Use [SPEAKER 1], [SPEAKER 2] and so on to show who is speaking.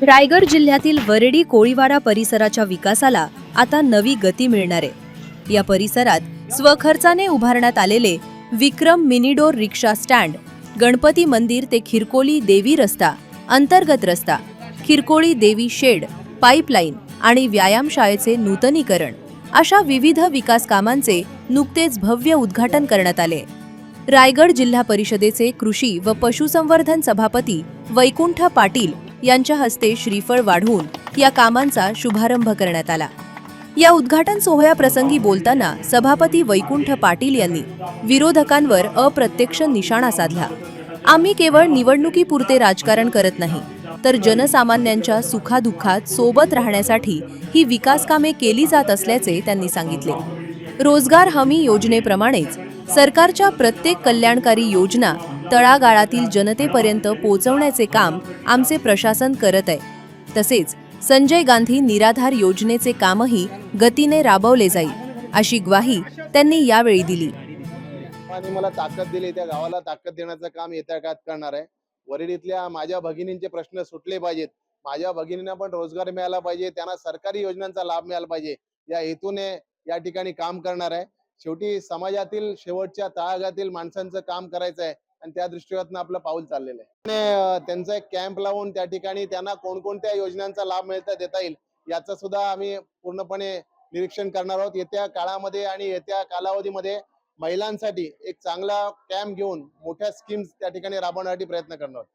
[SPEAKER 1] रायगड जिल्ह्यातील वरडी कोळीवाडा परिसराच्या विकासाला आता नवी गती मिळणार आहे। या परिसरात स्वखर्चाने उभारण्यात आलेले विक्रम मिनीडोर रिक्षा स्टँड, गणपती मंदिर ते खिरकोली देवी रस्ता, अंतर्गत रस्ता, खिरकोळी देवी शेड, पाईपलाईन आणि व्यायामशाळेचे नूतनीकरण अशा विविध विकास कामांचे नुकतेच भव्य उद्घाटन करण्यात आले। रायगड जिल्हा परिषदेचे कृषी व पशुसंवर्धन सभापती वैकुंठ पाटील यांच्या हस्ते श्रीफळ वाढवून या कामांचा शुभारंभ करण्यात आला। या उद्घाटन सोहळ्याप्रसंगी बोलताना सभापती वैकुंठ पाटील यांनी विरोधकांवर अप्रत्यक्ष निशाणा साधला। आम्ही केवळ निवडणुकीपुरते राजकारण करत नाही, तर जनसामान्यांच्या सुखादुःखात सोबत राहण्यासाठी ही विकास कामे केली जात असल्याचे त्यांनी सांगितले। रोजगार हमी योजनेप्रमाणेच सरकारच्या प्रत्येक कल्याणकारी योजना तळागाळातील जनतेपर्यंत पोहोचवण्याचे काम आमचे प्रशासन करत आहे। तसेच संजय गांधी निराधार योजनेचे कामही गतीने राबवले जाईल, अशी ग्वाही त्यांनी यावेळी दिली।
[SPEAKER 2] आणि मला ताकद दिली, त्या गावाला ताकद देण्याचं काम येत्या काळात करणार आहे। वरळीतल्या माझ्या भगिनींचे प्रश्न सुटले पाहिजेत, माझ्या भगिनींना पण रोजगार मिळाला पाहिजे, त्यांना सरकारी योजनांचा लाभ मिळाला पाहिजे, या हेतूने या ठिकाणी काम करणार आहे। शेवटी समाजातील शेवटच्या तळागाळातील माणसांचं काम करायचं आहे आणि त्या दृष्टिकोनातून आपलं पाऊल चाललेलं आहे। त्यांचा एक कॅम्प लावून त्या ठिकाणी त्यांना कोणकोणत्या योजनांचा लाभ देता येईल याचं सुद्धा आम्ही पूर्णपणे निरीक्षण करणार आहोत। येत्या काळामध्ये आणि येत्या कालावधीमध्ये महिलांसाठी एक चांगला कॅम्प घेऊन मोठ्या स्कीम्स त्या ठिकाणी राबवण्यासाठी प्रयत्न करणार आहोत।